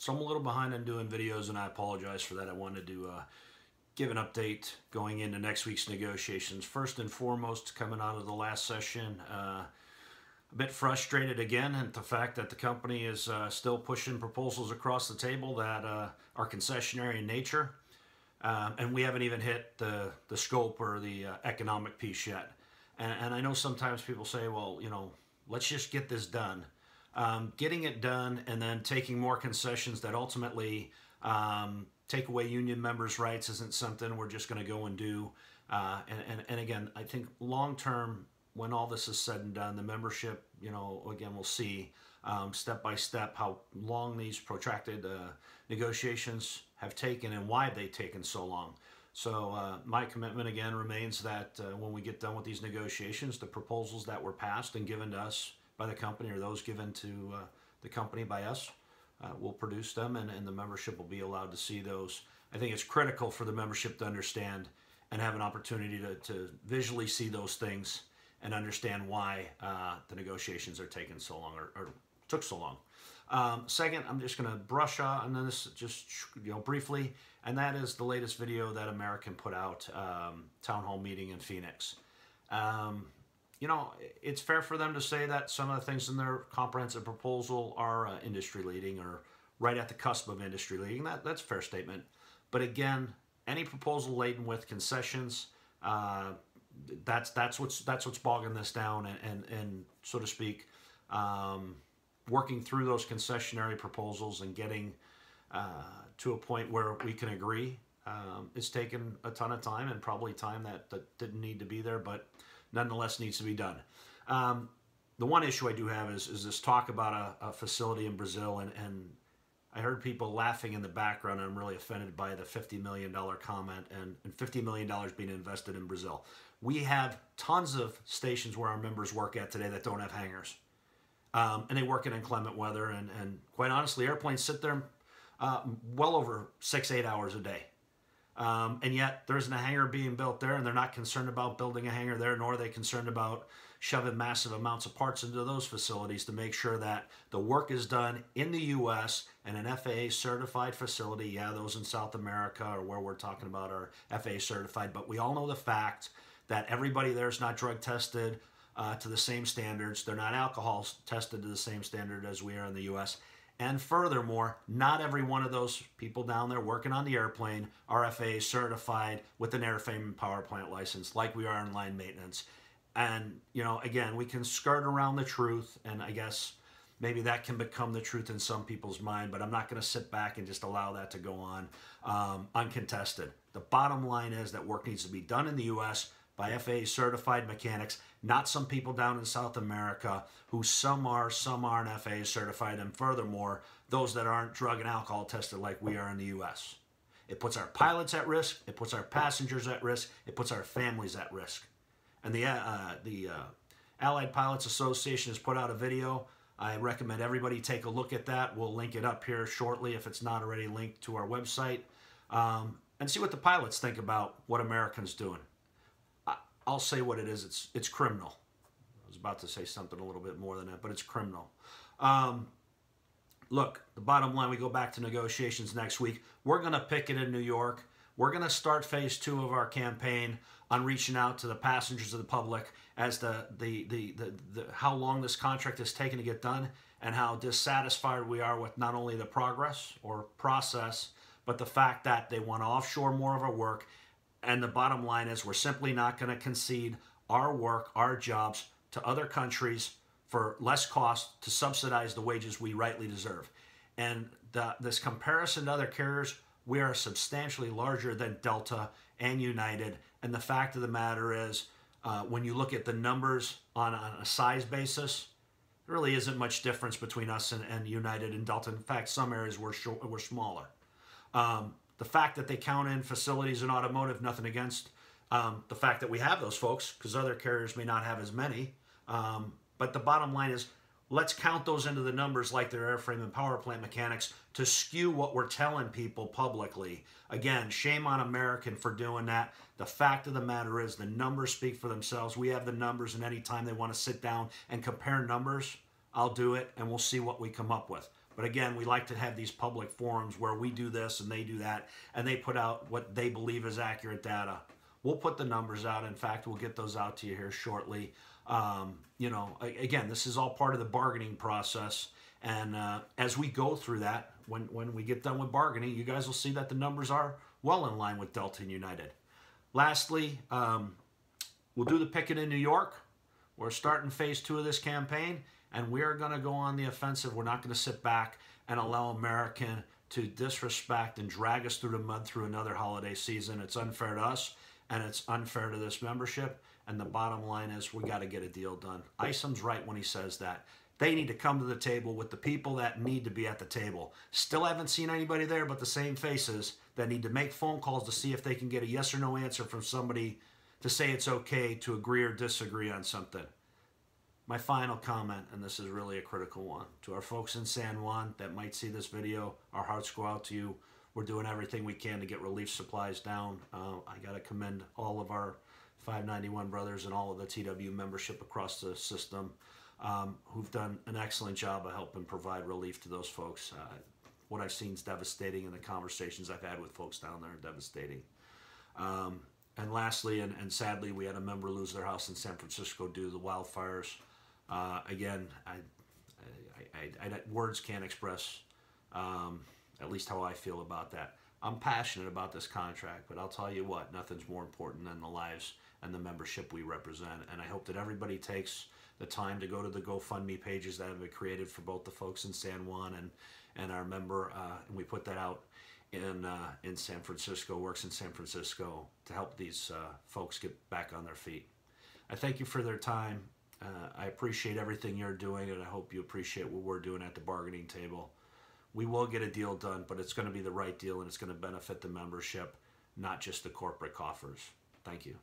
So I'm a little behind on doing videos, and I apologize for that. I wanted to give an update going into next week's negotiations. First and foremost, coming out of the last session, a bit frustrated again at the fact that the company is still pushing proposals across the table that are concessionary in nature. And we haven't even hit the scope or the economic piece yet. And I know sometimes people say, well, you know, let's just get this done. Getting it done and then taking more concessions that ultimately take away union members' rights isn't something we're just going to go and do. And again, I think long term, when all this is said and done, the membership, you know, again, we'll see step by step how long these protracted negotiations have taken and why they've taken so long. So my commitment again remains that when we get done with these negotiations, the proposals that were passed and given to us by the company or those given to the company by us, we'll produce them and the membership will be allowed to see those. I think it's critical for the membership to understand and have an opportunity to visually see those things and understand why the negotiations are taking so long or took so long. Second, I'm just going to brush on this just briefly, and that is the latest video that American put out, town hall meeting in Phoenix. You know, it's fair for them to say that some of the things in their comprehensive proposal are industry leading or right at the cusp of industry leading. That's a fair statement. But again, any proposal laden with concessions, that's what's bogging this down and so to speak, working through those concessionary proposals and getting to a point where we can agree. It's taken a ton of time and probably time that didn't need to be there, but nonetheless needs to be done. The one issue I do have is this talk about a facility in Brazil, and I heard people laughing in the background. I'm really offended by the $50 million comment and $50 million being invested in Brazil. We have tons of stations where our members work at today that don't have hangars. And they work in inclement weather, and quite honestly, airplanes sit there well over 6-8 hours a day. And yet there isn't a hangar being built there, and they're not concerned about building a hangar there, nor are they concerned about shoving massive amounts of parts into those facilities to make sure that the work is done in the U.S. and an FAA certified facility. Yeah, those in South America or where we're talking about are FAA certified, but we all know the fact that everybody there is not drug tested to the same standards. They're not alcohol tested to the same standard as we are in the U.S. And furthermore, not every one of those people down there working on the airplane are FAA certified with an airframe and power plant license like we are in line maintenance. And, you know, again, we can skirt around the truth, and I guess maybe that can become the truth in some people's mind, but I'm not going to sit back and just allow that to go on uncontested. The bottom line is that work needs to be done in the U.S. by FAA certified mechanics, not some people down in South America who some aren't FAA certified, and furthermore, those that aren't drug and alcohol tested like we are in the U.S. It puts our pilots at risk, it puts our passengers at risk, it puts our families at risk. And the Allied Pilots Association has put out a video. I recommend everybody take a look at that. We'll link it up here shortly if it's not already linked to our website. And see what the pilots think about what Americans doing. I'll say what it is. It's criminal. I was about to say something a little bit more than that, but it's criminal. Look, the bottom line, we go back to negotiations next week. We're going to picket in New York. We're going to start phase 2 of our campaign on reaching out to the passengers of the public as the how long this contract has taken to get done and how dissatisfied we are with not only the progress or process, but the fact that they want to offshore more of our work. And the bottom line is we're simply not going to concede our work, our jobs to other countries for less cost to subsidize the wages we rightly deserve. And this comparison to other carriers, we are substantially larger than Delta and United. And the fact of the matter is, when you look at the numbers on a size basis, there really isn't much difference between us and United and Delta. In fact, some areas we're smaller. The fact that they count in facilities and automotive, nothing against the fact that we have those folks, because other carriers may not have as many. But the bottom line is, let's count those into the numbers like their airframe and power plant mechanics to skew what we're telling people publicly. Again, shame on American for doing that. The fact of the matter is the numbers speak for themselves. We have the numbers, and anytime they want to sit down and compare numbers, I'll do it, and we'll see what we come up with. But again, we like to have these public forums where we do this and they do that, and they put out what they believe is accurate data. We'll put the numbers out. In fact, we'll get those out to you here shortly. You know, again, this is all part of the bargaining process. And as we go through that, when we get done with bargaining, you guys will see that the numbers are well in line with Delta and United. Lastly, we'll do the picket in New York. We're starting phase 2 of this campaign, and we're going to go on the offensive. We're not going to sit back and allow American to disrespect and drag us through the mud through another holiday season. It's unfair to us, and it's unfair to this membership. And the bottom line is we got to get a deal done. Isom's right when he says that. They need to come to the table with the people that need to be at the table. Still haven't seen anybody there but the same faces that need to make phone calls to see if they can get a yes or no answer from somebody to say it's okay to agree or disagree on something. My final comment, and this is really a critical one, to our folks in San Juan that might see this video, our hearts go out to you. We're doing everything we can to get relief supplies down. I got to commend all of our 591 brothers and all of the TW membership across the system who've done an excellent job of helping provide relief to those folks. What I've seen is devastating, and the conversations I've had with folks down there are devastating. And lastly, and sadly, we had a member lose their house in San Francisco due to the wildfires. Again, words can't express at least how I feel about that. I'm passionate about this contract, but I'll tell you what, nothing's more important than the lives and the membership we represent. And I hope that everybody takes the time to go to the GoFundMe pages that have been created for both the folks in San Juan and our member, and we put that out in San Francisco, works in San Francisco, to help these folks get back on their feet. I thank you for their time. I appreciate everything you're doing, and I hope you appreciate what we're doing at the bargaining table. We will get a deal done, but it's going to be the right deal, and it's going to benefit the membership, not just the corporate coffers. Thank you.